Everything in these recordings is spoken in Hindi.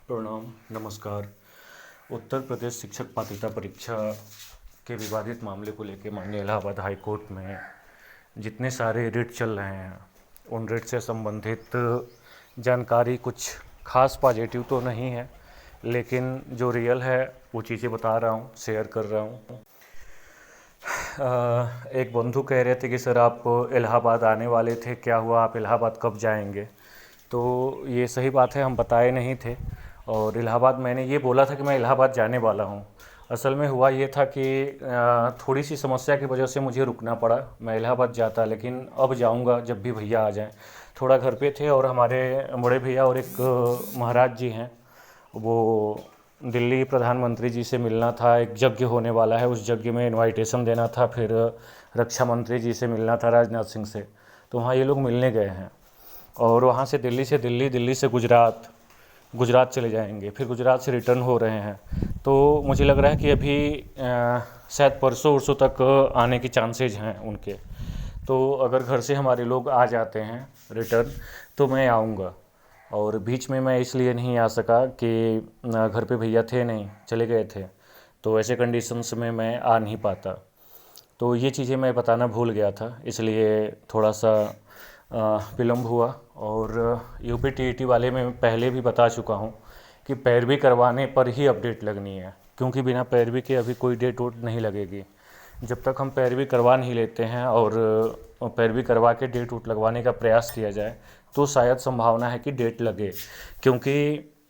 प्रणाम, नमस्कार। उत्तर प्रदेश शिक्षक पात्रता परीक्षा के विवादित मामले को लेकर माननीय इलाहाबाद हाई कोर्ट में जितने सारे रिट चल रहे हैं उन रिट से संबंधित जानकारी कुछ खास पॉजिटिव तो नहीं है, लेकिन जो रियल है वो चीज़ें बता रहा हूँ, शेयर कर रहा हूँ। एक बंधु कह रहे थे कि सर आप इलाहाबाद आने वाले थे, क्या हुआ, आप इलाहाबाद कब जाएंगे? तो ये सही बात है, हम बताए नहीं थे। और इलाहाबाद मैंने ये बोला था कि मैं इलाहाबाद जाने वाला हूँ। असल में हुआ ये था कि थोड़ी सी समस्या की वजह से मुझे रुकना पड़ा। मैं इलाहाबाद जाता, लेकिन अब जाऊँगा जब भी भैया आ जाएं। थोड़ा घर पे थे और हमारे बड़े भैया और एक महाराज जी हैं, वो दिल्ली प्रधानमंत्री जी से मिलना था। एक यज्ञ होने वाला है, उस यज्ञ में इनवाइटेशन देना था। फिर रक्षा मंत्री जी से मिलना था, राजनाथ सिंह से। तो वहाँ ये लोग मिलने गए हैं और वहाँ से दिल्ली, दिल्ली से गुजरात, गुजरात चले जाएंगे, फिर गुजरात से रिटर्न हो रहे हैं। तो मुझे लग रहा है कि अभी शायद परसों उरसों तक आने की चांसेज हैं उनके। तो अगर घर से हमारे लोग आ जाते हैं रिटर्न तो मैं आऊँगा। और बीच में मैं इसलिए नहीं आ सका कि घर पे भैया थे नहीं, चले गए थे, तो ऐसे कंडीशंस में मैं आ नहीं पाता। तो ये चीज़ें मैं बताना भूल गया था, इसलिए थोड़ा सा विलम्ब हुआ। और यूपी-टीईटी वाले में पहले भी बता चुका हूँ कि पैरवी करवाने पर ही अपडेट लगनी है, क्योंकि बिना पैरवी के अभी कोई डेट वोट नहीं लगेगी। जब तक हम पैरवी करवा नहीं लेते हैं और पैरवी करवा के डेट वोट लगवाने का प्रयास किया जाए तो शायद संभावना है कि डेट लगे। क्योंकि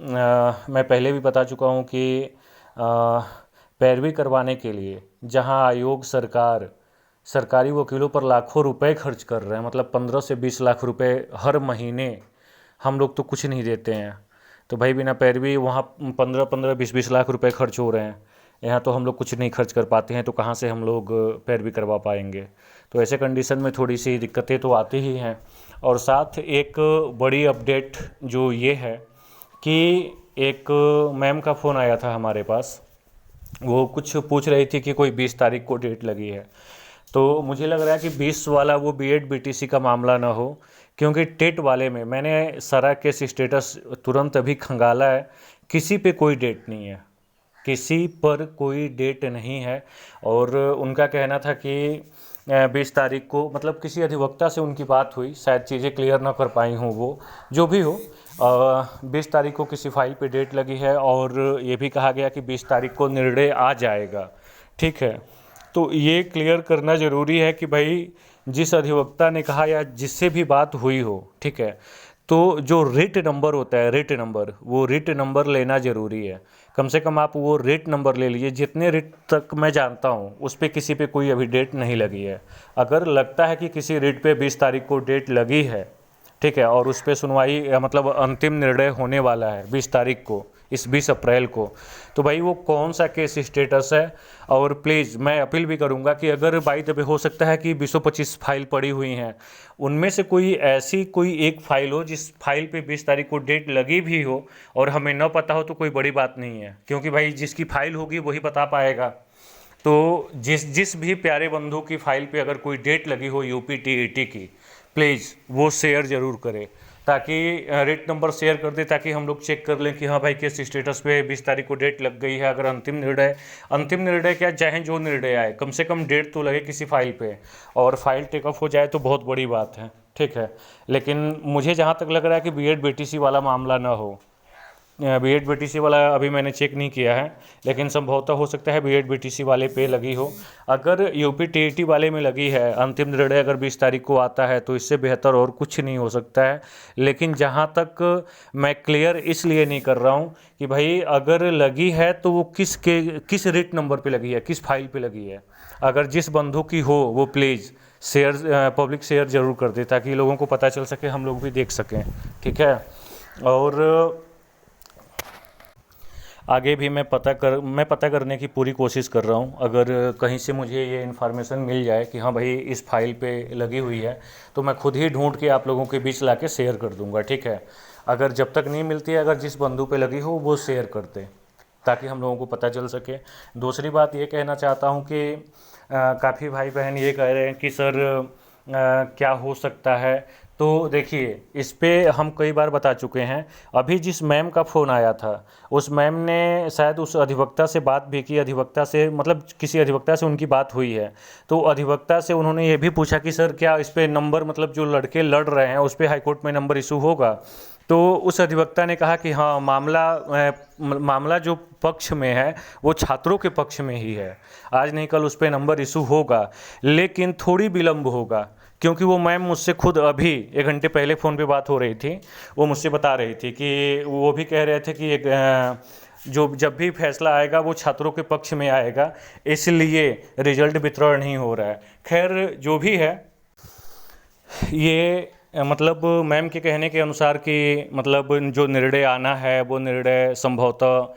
मैं पहले भी बता चुका हूँ कि पैरवी करवाने के लिए जहाँ आयोग सरकार सरकारी वकीलों पर लाखों रुपए खर्च कर रहे हैं, मतलब 15 से 20 लाख रुपए हर महीने, हम लोग तो कुछ नहीं देते हैं। तो भाई बिना पैरवी वहाँ 15-15, 20-20 लाख रुपए खर्च हो रहे हैं, यहाँ तो हम लोग कुछ नहीं खर्च कर पाते हैं, तो कहाँ से हम लोग पैरवी करवा पाएंगे? तो ऐसे कंडीशन में थोड़ी सी दिक्कतें तो आती ही हैं। और साथ एक बड़ी अपडेट जो ये है कि एक मैम का फ़ोन आया था हमारे पास, वो कुछ पूछ रही थी कि कोई 20 तारीख को डेट लगी है। तो मुझे लग रहा है कि 20 वाला वो बीएड बीटीसी का मामला ना हो, क्योंकि टेट वाले में मैंने सारा केस स्टेटस तुरंत अभी खंगाला है, किसी पे कोई डेट नहीं है, किसी पर कोई डेट नहीं है। और उनका कहना था कि 20 तारीख को, मतलब किसी अधिवक्ता से उनकी बात हुई, शायद चीज़ें क्लियर ना कर पाई हों वो, जो भी हो। 20 तारीख को किसी फाइल पे डेट लगी है और ये भी कहा गया कि 20 तारीख को निर्णय आ जाएगा। ठीक है, तो ये क्लियर करना ज़रूरी है कि भाई जिस अधिवक्ता ने कहा या जिससे भी बात हुई हो, ठीक है, तो जो रिट नंबर होता है, रिट नंबर, वो रिट नंबर लेना ज़रूरी है। कम से कम आप वो रिट नंबर ले लीजिए। जितने रिट तक मैं जानता हूँ उस पर किसी पे कोई अभी डेट नहीं लगी है। अगर लगता है कि किसी रिट पे 20 तारीख को डेट लगी है, ठीक है, और उस पर सुनवाई मतलब अंतिम निर्णय होने वाला है 20 तारीख को, इस 20 अप्रैल को, तो भाई वो कौन सा केस स्टेटस है? और प्लीज़ मैं अपील भी करूंगा कि अगर बाई द वे हो सकता है कि 225 फाइल पड़ी हुई हैं, उनमें से कोई ऐसी कोई एक फाइल हो जिस फाइल पे 20 तारीख को डेट लगी भी हो और हमें न पता हो, तो कोई बड़ी बात नहीं है, क्योंकि भाई जिसकी फाइल होगी वही बता पाएगा। तो जिस जिस भी प्यारे बंधु की फाइल पे अगर कोई डेट लगी हो यूपी-टीईटी की, प्लीज़ वो शेयर ज़रूर करें, ताकि रेट नंबर शेयर कर दे, ताकि हम लोग चेक कर लें कि हाँ भाई किस स्टेटस पे 20 तारीख को डेट लग गई है। अगर अंतिम निर्णय क्या, चाहे जो निर्णय आए, कम से कम डेट तो लगे किसी फाइल पे, और फाइल टेक ऑफ हो जाए तो बहुत बड़ी बात है। ठीक है, लेकिन मुझे जहाँ तक लग रहा है कि बीएड बीटीसी वाला मामला ना हो। बीएड बीटीसी वाला अभी मैंने चेक नहीं किया है, लेकिन संभवतः हो सकता है बीएड बीटीसी वाले पे लगी हो। अगर यूपी-टीईटी वाले में लगी है, अंतिम निर्णय अगर 20 तारीख को आता है, तो इससे बेहतर और कुछ नहीं हो सकता है। लेकिन जहाँ तक मैं क्लियर इसलिए नहीं कर रहा हूँ कि भाई अगर लगी है तो वो किस रिट नंबर पे लगी है, किस फाइल पे लगी है। अगर जिस बंधु की हो वो प्लीज़ शेयर, पब्लिक शेयर ज़रूर कर दे, ताकि लोगों को पता चल सके, हम लोग भी देख सकें। ठीक है, और आगे भी मैं पता करने की पूरी कोशिश कर रहा हूँ। अगर कहीं से मुझे ये इन्फॉर्मेशन मिल जाए कि हाँ भाई इस फाइल पे लगी हुई है, तो मैं खुद ही ढूंढ के आप लोगों के बीच ला के शेयर कर दूँगा। ठीक है, अगर जब तक नहीं मिलती है, अगर जिस बंधु पे लगी हो वो शेयर कर दे, ताकि हम लोगों को पता चल सके। दूसरी बात ये कहना चाहता हूँ कि काफ़ी भाई बहन ये कह रहे हैं कि सर क्या हो सकता है तो देखिए, इस पे हम कई बार बता चुके हैं। अभी जिस मैम का फ़ोन आया था, उस मैम ने शायद उस अधिवक्ता से बात भी की, अधिवक्ता से मतलब किसी अधिवक्ता से उनकी बात हुई है। तो अधिवक्ता से उन्होंने ये भी पूछा कि सर क्या इस पे नंबर, मतलब जो लड़के लड़ रहे हैं उस पे हाई कोर्ट में नंबर इशू होगा? तो उस अधिवक्ता ने कहा कि हाँ, मामला जो पक्ष में है वो छात्रों के पक्ष में ही है, आज नहीं कल उस पे नंबर इशू होगा, लेकिन थोड़ी विलम्ब होगा। क्योंकि वो मैम मुझसे खुद अभी 1 घंटे पहले फ़ोन पे बात हो रही थी, वो मुझसे बता रही थी कि वो भी कह रहे थे कि जो जब भी फैसला आएगा वो छात्रों के पक्ष में आएगा, इसलिए रिजल्ट वितरण नहीं हो रहा है। खैर जो भी है, ये मतलब मैम के कहने के अनुसार कि मतलब जो निर्णय आना है वो निर्णय संभवतः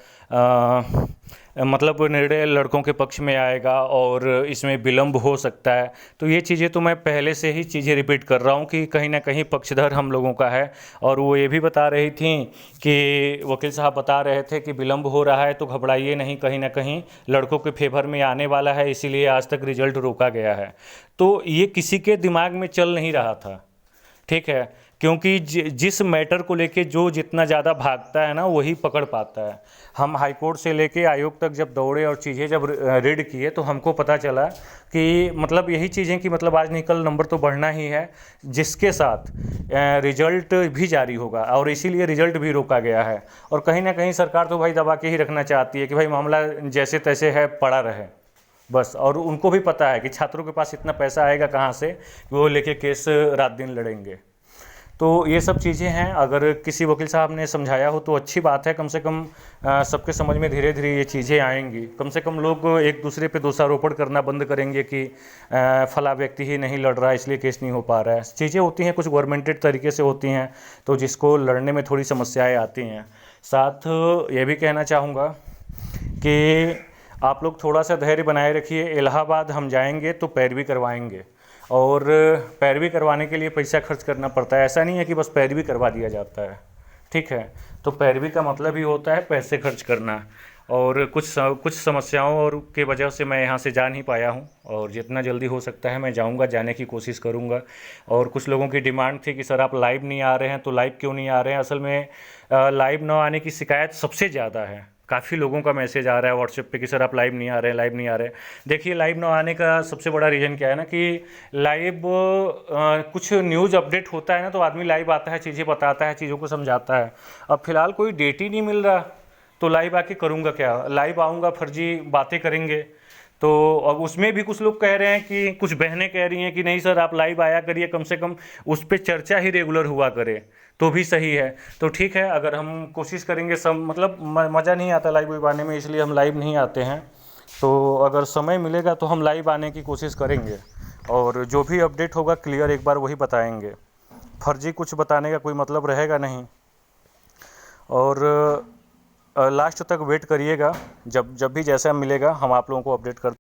मतलब निर्णय लड़कों के पक्ष में आएगा और इसमें विलम्ब हो सकता है। तो ये चीज़ें तो मैं पहले से ही चीज़ें रिपीट कर रहा हूँ कि कहीं ना कहीं पक्षधर हम लोगों का है। और वो ये भी बता रही थी कि वकील साहब बता रहे थे कि विलम्ब हो रहा है तो घबराइए नहीं, कहीं ना कहीं लड़कों के फेवर में आने वाला है, इसीलिए आज तक रिजल्ट रोका गया है। तो ये किसी के दिमाग में चल नहीं रहा था, ठीक है, क्योंकि जिस मैटर को लेके जो जितना ज़्यादा भागता है ना वही पकड़ पाता है। हम हाई कोर्ट से लेके आयोग तक जब दौड़े और चीज़ें जब रीड किए तो हमको पता चला कि मतलब यही चीज़ें कि मतलब आज नहीं कल नंबर तो बढ़ना ही है, जिसके साथ रिजल्ट भी जारी होगा और इसीलिए रिजल्ट भी रोका गया है। और कहीं ना कहीं सरकार तो भाई दबा के ही रखना चाहती है कि भाई मामला जैसे तैसे है पड़ा रहे बस। और उनको भी पता है कि छात्रों के पास इतना पैसा आएगा कहाँ से कि वो लेके केस रात दिन लड़ेंगे। तो ये सब चीज़ें हैं, अगर किसी वकील साहब ने समझाया हो तो अच्छी बात है, कम से कम सबके समझ में धीरे धीरे ये चीज़ें आएंगी। कम से कम लोग एक दूसरे पे दोषारोपण करना बंद करेंगे कि फला व्यक्ति ही नहीं लड़ रहा है इसलिए केस नहीं हो पा रहा है। चीज़ें होती हैं कुछ गवर्नमेंटेड तरीके से होती हैं, तो जिसको लड़ने में थोड़ी समस्याएँ आती हैं। साथ ये भी कहना चाहूँगा कि आप लोग थोड़ा सा धैर्य बनाए रखिए। इलाहाबाद हम जाएंगे तो पैरवी करवाएंगे, और पैरवी करवाने के लिए पैसा खर्च करना पड़ता है। ऐसा नहीं है कि बस पैरवी करवा दिया जाता है, ठीक है। तो पैरवी का मतलब ही होता है पैसे खर्च करना। और कुछ समस्याओं और के वजह से मैं यहाँ से जा नहीं पाया हूँ, और जितना जल्दी हो सकता है मैं जाऊँगा, जाने की कोशिश करूँगा। और कुछ लोगों की डिमांड थी कि सर आप लाइव नहीं आ रहे हैं, तो लाइव क्यों नहीं आ रहे हैं? असल में लाइव ना आने की शिकायत सबसे ज़्यादा है। काफ़ी लोगों का मैसेज आ रहा है व्हाट्सएप पे कि सर आप लाइव नहीं आ रहे हैं, लाइव नहीं आ रहे हैं। देखिए, लाइव ना आने का सबसे बड़ा रीज़न क्या है ना कि लाइव कुछ न्यूज़ अपडेट होता है ना तो आदमी लाइव आता है, चीज़ें बताता है, चीज़ों को समझाता है। अब फिलहाल कोई डेट ही नहीं मिल रहा तो लाइव आके करूँगा क्या? लाइव आऊँगा, फर्जी बातें करेंगे। तो अब उसमें भी कुछ लोग कह रहे हैं कि कुछ बहनें कह रही हैं कि नहीं सर आप लाइव आया करिए, कम से कम उस पर चर्चा ही रेगुलर हुआ करे तो भी सही है। तो ठीक है, अगर हम कोशिश करेंगे, सब मतलब मज़ा नहीं आता लाइव आने में, इसलिए हम लाइव नहीं आते हैं। तो अगर समय मिलेगा तो हम लाइव आने की कोशिश करेंगे, और जो भी अपडेट होगा क्लियर एक बार वही बताएंगे। फर्जी कुछ बताने का कोई मतलब रहेगा नहीं। और लास्ट तक वेट करिएगा, जब भी जैसा मिलेगा हम आप लोगों को अपडेट कर